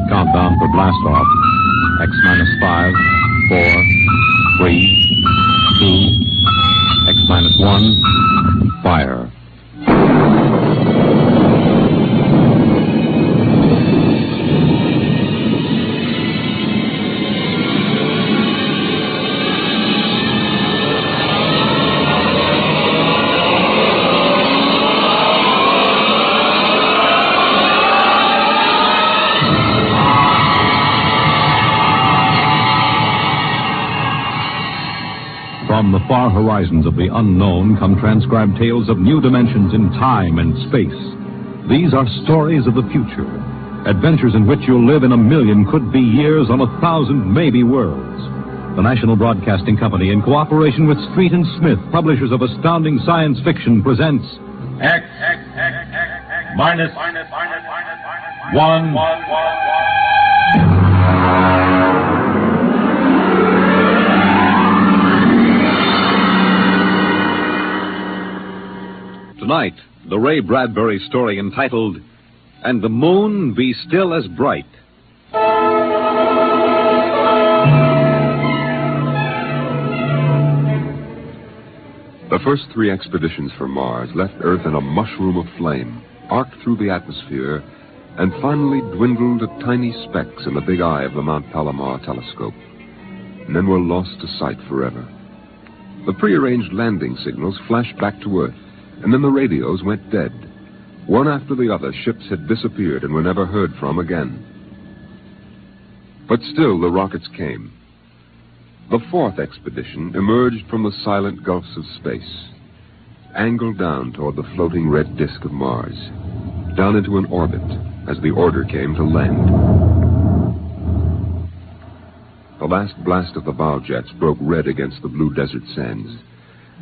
Countdown for blast off. X minus 5, 4, 3, 2, X minus 1, fire. From the far horizons of the unknown come transcribed tales of new dimensions in time and space. These are stories of the future, adventures in which you'll live in a million could-be years on 1,000 maybe worlds. The National Broadcasting Company, in cooperation with Street and Smith, publishers of astounding science fiction, presents X minus 1. Tonight, the Ray Bradbury story entitled, And the Moon Be Still as Bright. The first 3 expeditions for Mars left Earth in a mushroom of flame, arced through the atmosphere, and finally dwindled to tiny specks in the big eye of the Mount Palomar telescope, and then were lost to sight forever. The prearranged landing signals flashed back to Earth, and then the radios went dead. One after the other, ships had disappeared and were never heard from again. But still the rockets came. The 4th expedition emerged from the silent gulfs of space, angled down toward the floating red disk of Mars, down into an orbit as the order came to land. The last blast of the bow jets broke red against the blue desert sands,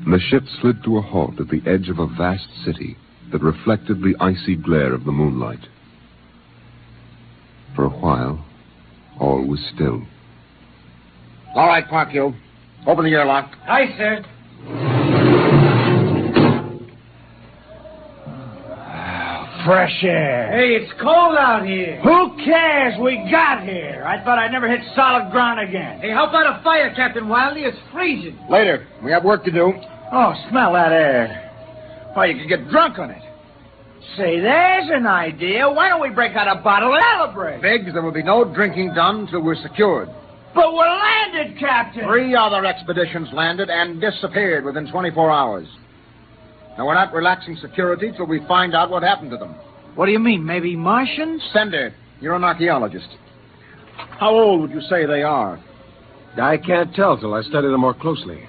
and the ship slid to a halt at the edge of a vast city that reflected the icy glare of the moonlight. For a while, all was still. All right, Park you. Open the airlock. Aye, sir. Fresh air. Hey, it's cold out here. Who cares? We got here. I thought I'd never hit solid ground again. Hey, how about a fire, Captain Wiley? It's freezing. Later. We have work to do. Oh, smell that air. Why, you could get drunk on it. Say, there's an idea. Why don't we break out a bottle and celebrate? Biggs, there will be no drinking done till we're secured. But we're landed, Captain. 3 other expeditions landed and disappeared within 24 hours. Now, we're not relaxing security till we find out what happened to them. What do you mean, maybe Martians? Sender, you're an archaeologist. How old would you say they are? I can't tell till I study them more closely.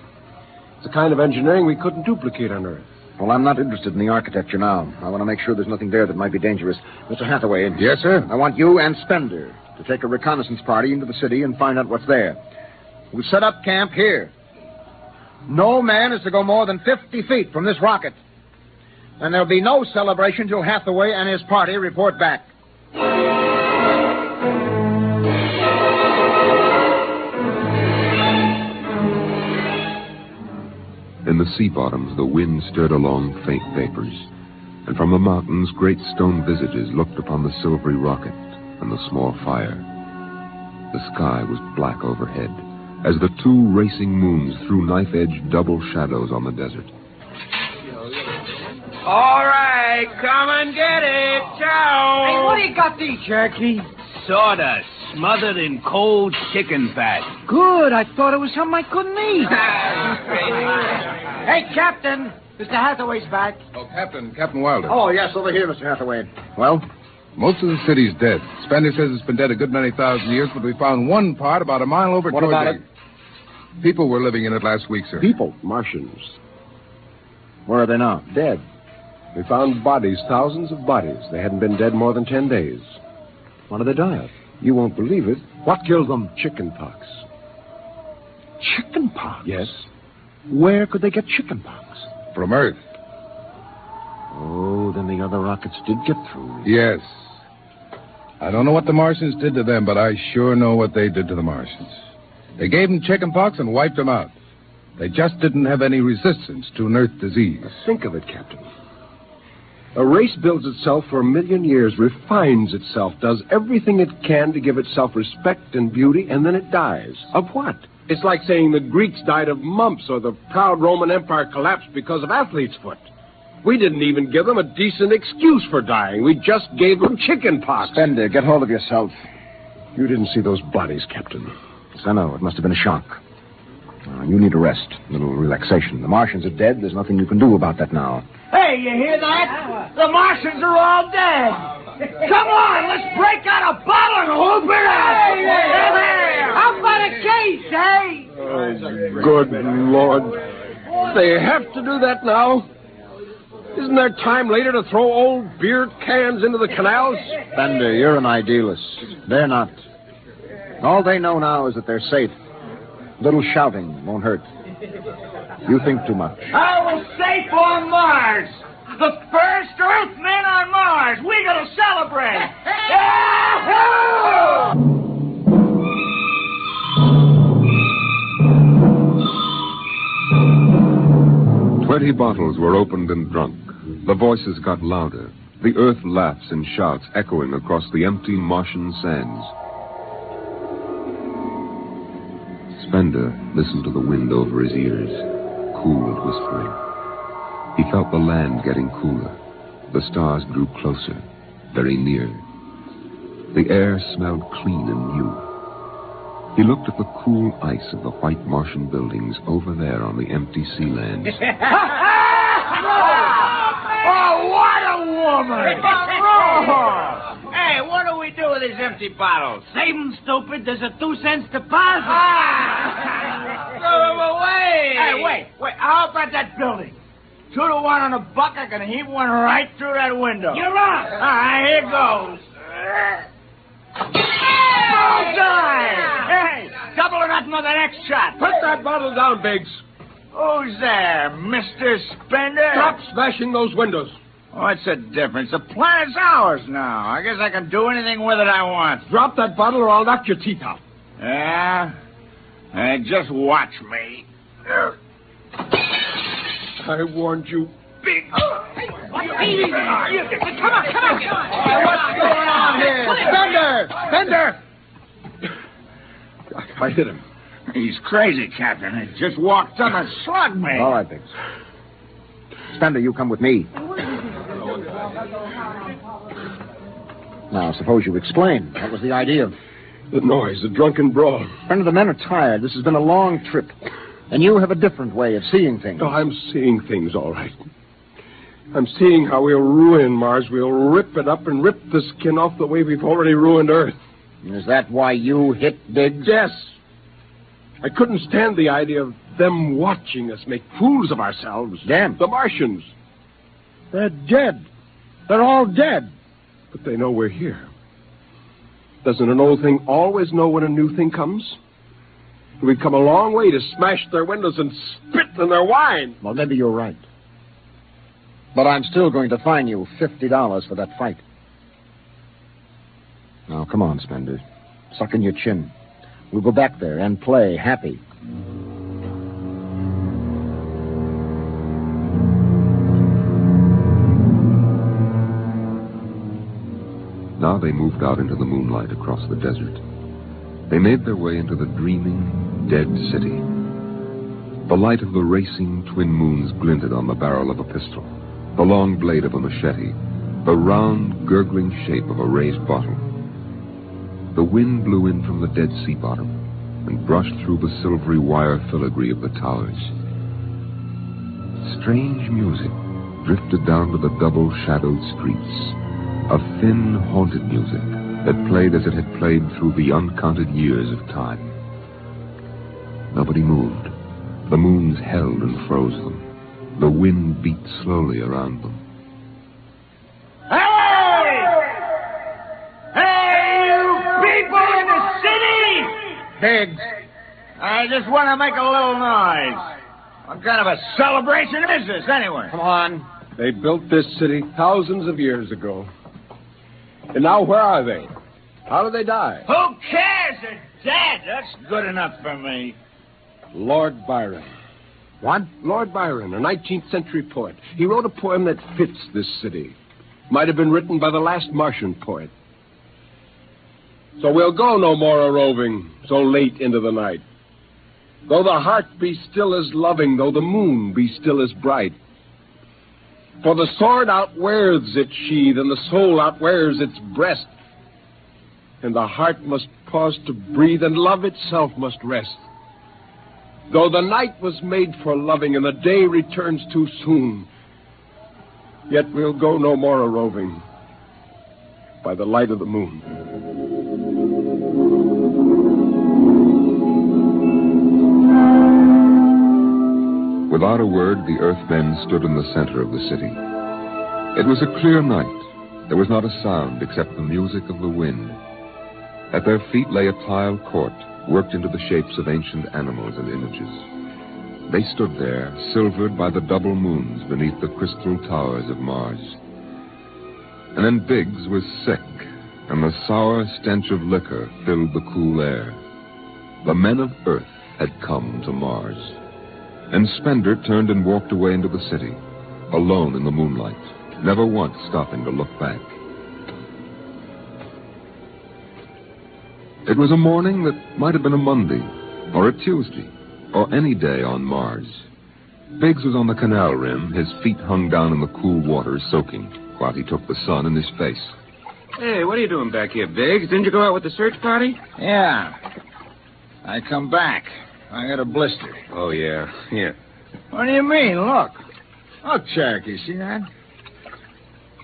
It's a kind of engineering we couldn't duplicate on Earth. Well, I'm not interested in the architecture now. I want to make sure there's nothing there that might be dangerous. Mr. Hathaway. Yes, sir? I want you and Spender to take a reconnaissance party into the city and find out what's there. We set up camp here. No man is to go more than 50 feet from this rocket. And there'll be no celebration till Hathaway and his party report back. In the sea bottoms, the wind stirred along faint vapors, and from the mountains, great stone visages looked upon the silvery rocket and the small fire. The sky was black overhead, as the 2 racing moons threw knife-edged double shadows on the desert. All right, come and get it. Ciao. Hey, what do you got to eat, Cherokee? Sawdust, smothered in cold chicken fat. Good. I thought it was something I couldn't eat. Hey, Captain. Mr. Hathaway's back. Oh, Captain Wilder. Oh, yes, over here, Mr. Hathaway. Well? Most of the city's dead. Spender says it's been dead a good many thousand years, but we found one part about a mile over What toward about it? People were living in it last week, sir. People? Martians. Where are they now? Dead. We found bodies, thousands of bodies. They hadn't been dead more than 10 days. What did they die of? You won't believe it. What killed them? Chicken pox. Chicken pox? Yes. Where could they get chicken pox? From Earth. Oh, then the other rockets did get through. Yes. I don't know what the Martians did to them, but I sure know what they did to the Martians. They gave them chicken pox and wiped them out. They just didn't have any resistance to an Earth disease. Think of it, Captain. A race builds itself for 1,000,000 years, refines itself, does everything it can to give itself respect and beauty, and then it dies. Of what? It's like saying the Greeks died of mumps or the proud Roman Empire collapsed because of athlete's foot. We didn't even give them a decent excuse for dying. We just gave them chicken pox. Spender, get hold of yourself. You didn't see those bodies, Captain. Yes, I know. It must have been a shock. You need a rest, a little relaxation. The Martians are dead. There's nothing you can do about that now. Hey, you hear that? The Martians are all dead. Come on, let's break out a bottle and whoop it out. How about a case, eh? Oh, good Lord. They have to do that now? Isn't there time later to throw old beer cans into the canals? Bender, you're an idealist. They're not. All they know now is that they're safe. Little shouting won't hurt. You think too much. I was safe on Mars. The first Earthmen on Mars. We gotta celebrate. Yahoo! 20 bottles were opened and drunk. The voices got louder. The earth laughs and shouts echoing across the empty Martian sands. Spender listened to the wind over his ears, cool and whispering. He felt the land getting cooler. The stars drew closer, very near. The air smelled clean and new. He looked at the cool ice of the white Martian buildings over there on the empty sea lands. Oh, what a woman! Hey, what do we do with these empty bottles? Save 'em, stupid. There's a 2-cent deposit. Throw them away! Hey, wait. How about that building? 2 to 1 on a buck. I can heave one right through that window. You're on. All right, here goes. Bullseye! Hey, double or nothing on the next shot. Put that bottle down, Biggs. Who's there, Mr. Spender? Stop smashing those windows. What's the difference? The planet's ours now. I guess I can do anything with it I want. Drop that bottle or I'll knock your teeth out. Yeah? Just watch me. I warned you, Big. Come on. What's going on here? Spender! I hit him. He's crazy, Captain. He just walked up and slugged me. All right, Biggs. Spender, you come with me. Now, suppose you explain. What was the idea? The noise, the drunken brawl. Spender, the men are tired. This has been a long trip. And you have a different way of seeing things. No, I'm seeing things all right. I'm seeing how we'll ruin Mars. We'll rip it up and rip the skin off the way we've already ruined Earth. Is that why you hit Biggs? Yes. I couldn't stand the idea of them watching us make fools of ourselves. Them? The Martians. They're dead. They're all dead. But they know we're here. Doesn't an old thing always know when a new thing comes? We've come a long way to smash their windows and spit in their wine. Well, maybe you're right. But I'm still going to fine you $50 for that fight. Now, come on, Spender. Suck in your chin. We'll go back there and play happy. Now they moved out into the moonlight across the desert. They made their way into the dreaming, dead city. The light of the racing twin moons glinted on the barrel of a pistol, the long blade of a machete, the round, gurgling shape of a raised bottle. The wind blew in from the dead sea bottom and brushed through the silvery wire filigree of the towers. Strange music drifted down to the double-shadowed streets, a thin, haunted music that played as it had played through the uncounted years of time. Nobody moved. The moons held and froze them. The wind beat slowly around them. Biggs. I just want to make a little noise. What kind of a celebration is this, anyway? Come on. They built this city thousands of years ago. And now where are they? How did they die? Who cares? They're dead. That's good enough for me. Lord Byron. What? Lord Byron, a 19th century poet. He wrote a poem that fits this city. might have been written by the last Martian poet. So we'll go no more a-roving so late into the night. Though the heart be still as loving, though the moon be still as bright. For the sword outwears its sheath, and the soul outwears its breast. And the heart must pause to breathe, and love itself must rest. Though the night was made for loving, and the day returns too soon, yet we'll go no more a-roving by the light of the moon. Without a word, the Earthmen stood in the center of the city. It was a clear night. There was not a sound except the music of the wind. At their feet lay a tiled court, worked into the shapes of ancient animals and images. They stood there, silvered by the double moons beneath the crystal towers of Mars. And then Biggs was sick, and the sour stench of liquor filled the cool air. The men of Earth had come to Mars. And Spender turned and walked away into the city, alone in the moonlight, never once stopping to look back. It was a morning that might have been a Monday, or a Tuesday, or any day on Mars. Biggs was on the canal rim, his feet hung down in the cool water, soaking, while he took the sun in his face. Hey, what are you doing back here, Biggs? Didn't you go out with the search party? Yeah. I come back. I got a blister. Oh, yeah. Here. What do you mean? Look. Look, Cherokee, see that?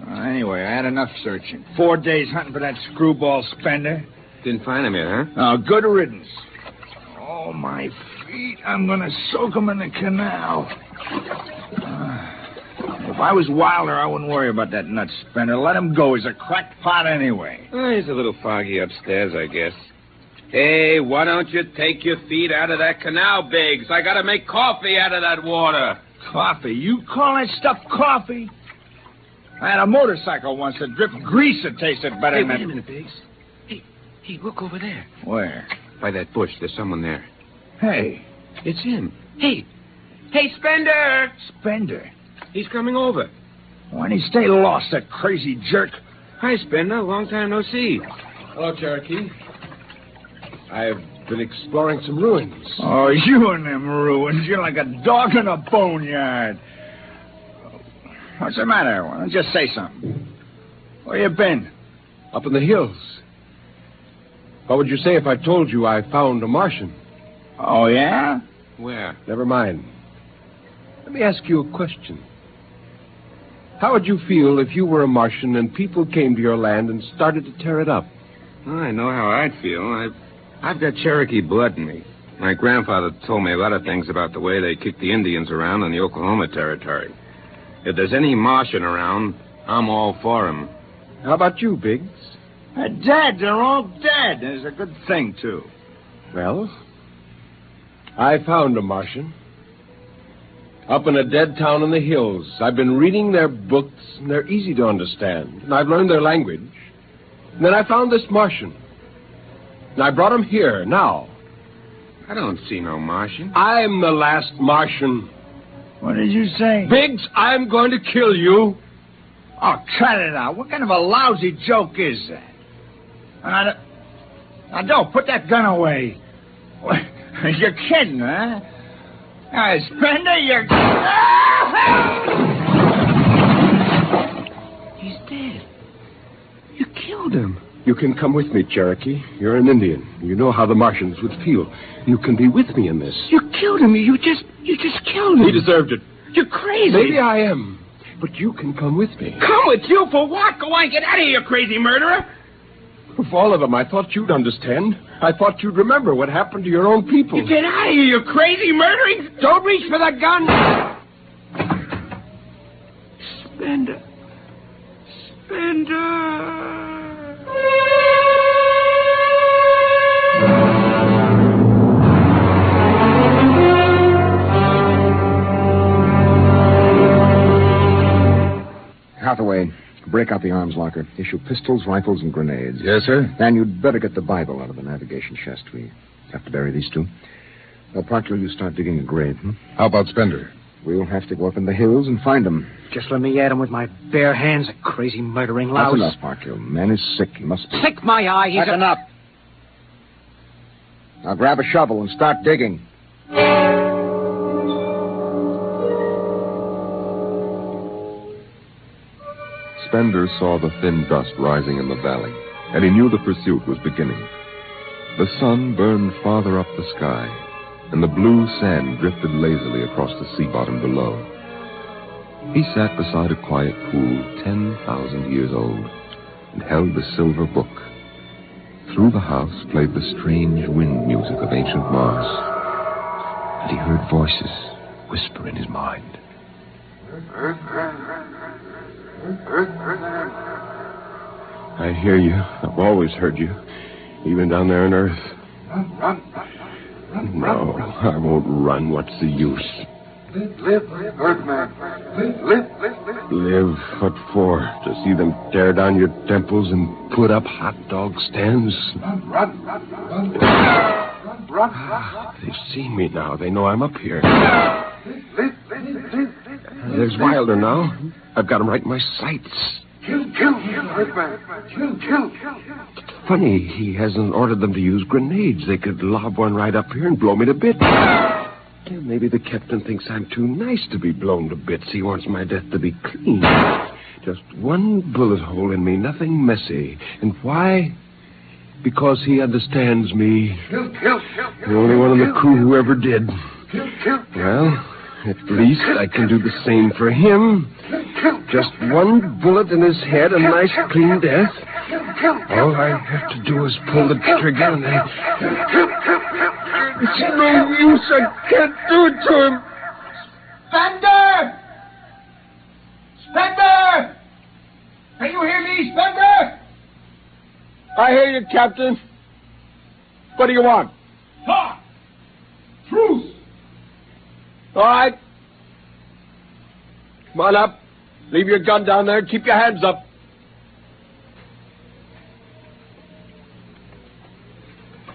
Anyway, I had enough searching. 4 days hunting for that screwball Spender. Didn't find him yet, huh? Oh, good riddance. Oh, my feet. I'm going to soak them in the canal. If I was Wilder, I wouldn't worry about that nut Spender. Let him go. He's a cracked pot anyway. He's a little foggy upstairs, I guess. Hey, why don't you take your feet out of that canal, Biggs? I gotta make coffee out of that water. Coffee? You call that stuff coffee? I had a motorcycle once that dripped grease that tasted better than that. Wait a minute, Biggs. Hey, look over there. Where? By that bush. There's someone there. Hey. It's him. Hey, Spender! Spender? He's coming over. Why'd he stay lost, that crazy jerk? Hi, Spender. Long time no see. Hello, Cherokee. I've been exploring some ruins. Oh, you and them ruins. You're like a dog in a boneyard. What's the matter? Why don't you just say something? Where you been? Up in the hills. What would you say if I told you I found a Martian? Oh, yeah? Where? Never mind. Let me ask you a question. How would you feel if you were a Martian and people came to your land and started to tear it up? Well, I know how I'd feel. I've got Cherokee blood in me. My grandfather told me a lot of things about the way they kicked the Indians around in the Oklahoma Territory. If there's any Martian around, I'm all for him. How about you, Biggs? They're dead. They're all dead. It's a good thing, too. Well, I found a Martian. Up in a dead town in the hills. I've been reading their books, and they're easy to understand. And I've learned their language. And then I found this Martian. And I brought him here, now. I don't see no Martian. I'm the last Martian. What did you say? Biggs, I'm going to kill you. Oh, cut it out. What kind of a lousy joke is that? Now, don't put that gun away. You're kidding, huh? Spender, you're... He's dead. You killed him. You can come with me, Cherokee. You're an Indian. You know how the Martians would feel. You can be with me in this. You killed him. You just killed him. He deserved it. You're crazy. Maybe I am. But you can come with me. Come with you for what? Go on, get out of here, you crazy murderer. Of all of them, I thought you'd understand. I thought you'd remember what happened to your own people. You get out of here, you crazy murdering. Don't reach for the gun. Spender. Hathaway, break out the arms locker. Issue pistols, rifles, and grenades. Yes, sir? And you'd better get the Bible out of the navigation chest. We have to bury these two. Parker, you start digging a grave, How about Spender? We'll have to go up in the hills and find him. Just let me at him with my bare hands, a crazy murdering louse. That's enough, Parkhill. Man is sick. He must be. Sick, my eye. He's That's enough. Now grab a shovel and start digging. Spender saw the thin dust rising in the valley, and he knew the pursuit was beginning. The sun burned farther up the sky, and the blue sand drifted lazily across the sea bottom below. He sat beside a quiet pool 10,000 years old and held the silver book. Through the house played the strange wind music of ancient Mars, and he heard voices whisper in his mind. I hear you. I've always heard you, even down there on Earth. No, I won't run. What's the use? Live, Earthman. Live. Live? What for? To see them tear down your temples and put up hot dog stands? Run. They've seen me now. They know I'm up here. Live. There's Wilder now. I've got him right in my sights. Kill, Earthman. Kill. Funny, he hasn't ordered them to use grenades. They could lob one right up here and blow me to bits. Yeah, maybe the captain thinks I'm too nice to be blown to bits. He wants my death to be clean. Just one bullet hole in me, nothing messy. And why? Because he understands me. Kill. The only one in the crew who ever did. Kill. Well, at least I can do the same for him. Just one bullet in his head, a nice clean death. All I have to do is pull the trigger and then... It's no use. I can't do it to him. Spender! Can you hear me, Spender? I hear you, Captain. What do you want? Talk! Truce! All right. Come on up. Leave your gun down there and keep your hands up.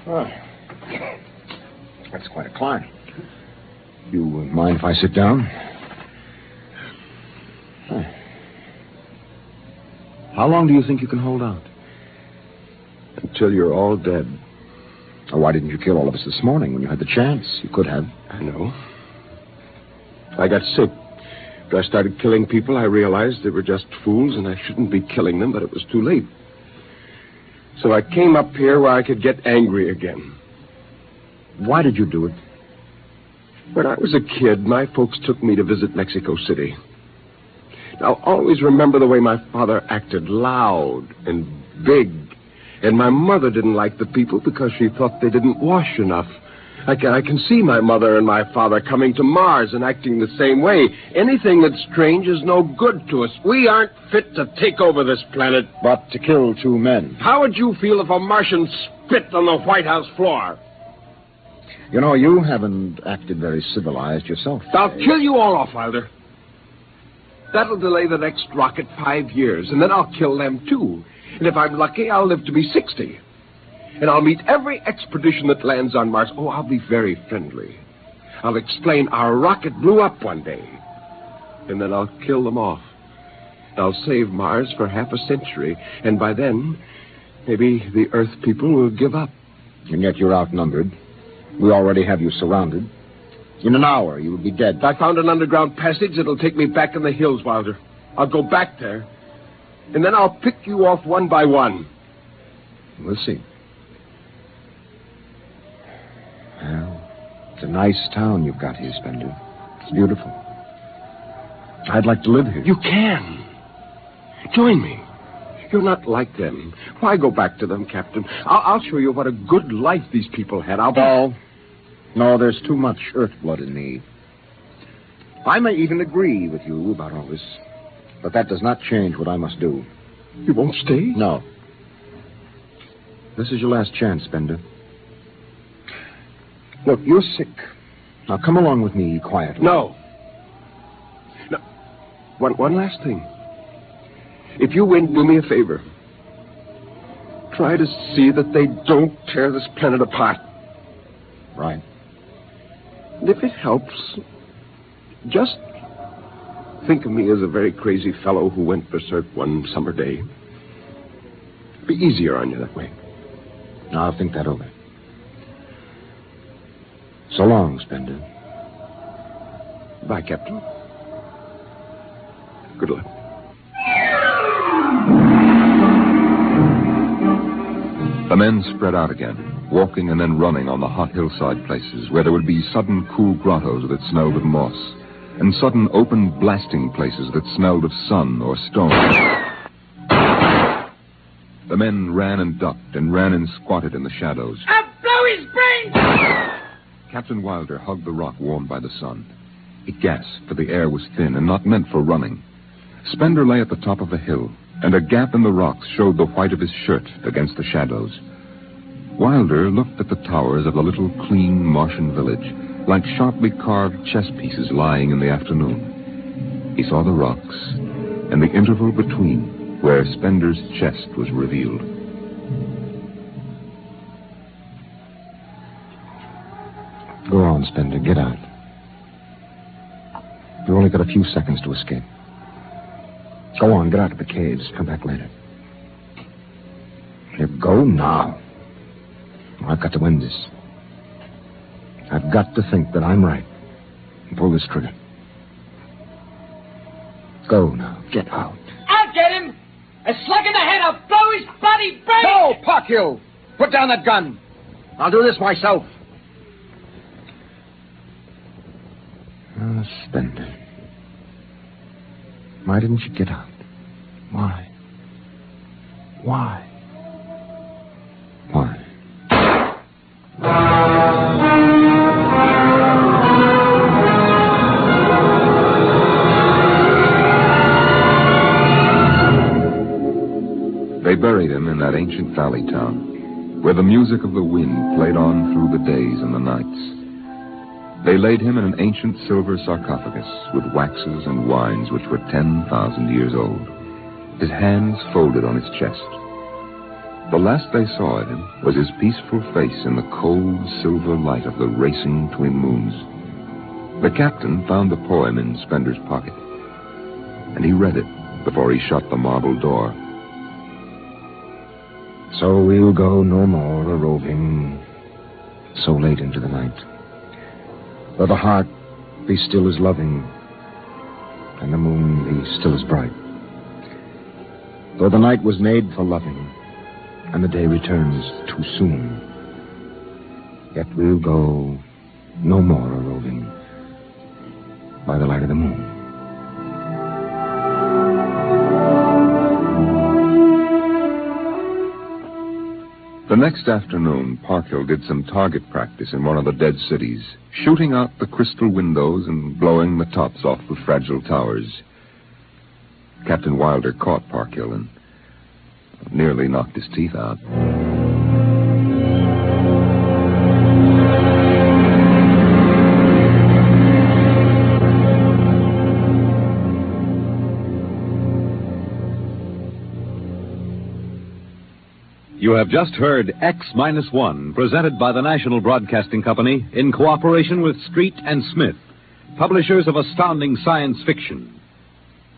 Oh. That's quite a climb. You mind if I sit down? How long do you think you can hold out? Until you're all dead. Oh, why didn't you kill all of us this morning when you had the chance? You could have. I know. I got sick. After I started killing people, I realized they were just fools and I shouldn't be killing them, but it was too late. So I came up here where I could get angry again. Why did you do it? When I was a kid, my folks took me to visit Mexico City. Now, always remember the way my father acted, loud and big. And my mother didn't like the people because she thought they didn't wash enough. I can see my mother and my father coming to Mars and acting the same way. Anything that's strange is no good to us. We aren't fit to take over this planet. But to kill two men. How would you feel if a Martian spit on the White House floor? You know, you haven't acted very civilized yourself. I'll kill you all off, Wilder. That'll delay the next rocket 5 years, and then I'll kill them, too. And if I'm lucky, I'll live to be 60. And I'll meet every expedition that lands on Mars. Oh, I'll be very friendly. I'll explain our rocket blew up one day. And then I'll kill them off. I'll save Mars for half a century. And by then, maybe the Earth people will give up. And yet you're outnumbered. We already have you surrounded. In an hour, you will be dead. I found an underground passage that'll take me back in the hills, Wilder. I'll go back there. And then I'll pick you off one by one. We'll see. Well, it's a nice town you've got here, Spender. It's beautiful. I'd like to live here. You can. Join me. You're not like them. Why go back to them, Captain? I'll show you what a good life these people had. No, there's too much earth blood in me. I may even agree with you about all this, but that does not change what I must do. You won't stay? No. This is your last chance, Spender. Look, you're sick. Now come along with me quietly. No. One last thing. If you win, do me a favor. Try to see that they don't tear this planet apart. Right. And if it helps, Just think of me as a very crazy fellow who went berserk one summer day. Be easier on you that way. I'll think that over. So long, Spender. Bye, Captain. Good luck. The men spread out again, walking and then running on the hot hillside places where there would be sudden cool grottos that smelled of moss, and sudden open blasting places that smelled of sun or stone. The men ran and ducked and ran and squatted in the shadows. I'll blow his brains! Captain Wilder hugged the rock warmed by the sun. He gasped, for the air was thin and not meant for running. Spender lay at the top of a hill, and a gap in the rocks showed the white of his shirt against the shadows. Wilder looked at the towers of the little clean Martian village, like sharply carved chess pieces lying in the afternoon. He saw the rocks, and the interval between, where Spender's chest was revealed. Go on, Spender. Get out. You've only got a few seconds to escape. Go on, get out of the caves. Come back later. You go now. I've got to win this. I've got to think that I'm right and pull this trigger. Go now. Get out. I'll get him! A slug in the head, I'll blow his bloody brains! No, Parkhill! Put down that gun. I'll do this myself. Spender. Why didn't you get out? Why? Why? Why? They buried him in that ancient valley town, where the music of the wind played on through the days and the nights. They laid him in an ancient silver sarcophagus with waxes and wines which were 10,000 years old, his hands folded on his chest. The last they saw of him was his peaceful face in the cold silver light of the racing twin moons. The captain found the poem in Spender's pocket, and he read it before he shut the marble door. So we'll go no more a-roving so late into the night. Though the heart be still as loving, and the moon be still as bright. Though the night was made for loving, and the day returns too soon, yet we'll go no more a-roving by the light of the moon. The next afternoon, Parkhill did some target practice in one of the dead cities, shooting out the crystal windows and blowing the tops off the fragile towers. Captain Wilder caught Parkhill and nearly knocked his teeth out. You have just heard X-1, presented by the National Broadcasting Company in cooperation with Street and Smith, publishers of astounding science fiction.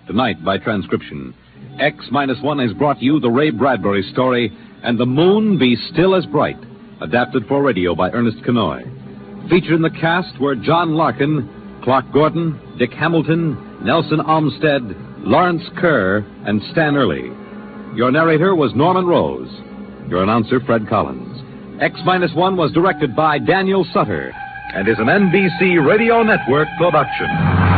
Tonight, by transcription, X-1 has brought you the Ray Bradbury story, And the Moon Be Still as Bright, adapted for radio by Ernest Kenoy. Featured in the cast were John Larkin, Clark Gordon, Dick Hamilton, Nelson Olmsted, Lawrence Kerr, and Stan Early. Your narrator was Norman Rose. Your announcer, Fred Collins. X-1 was directed by Daniel Sutter and is an NBC Radio Network production.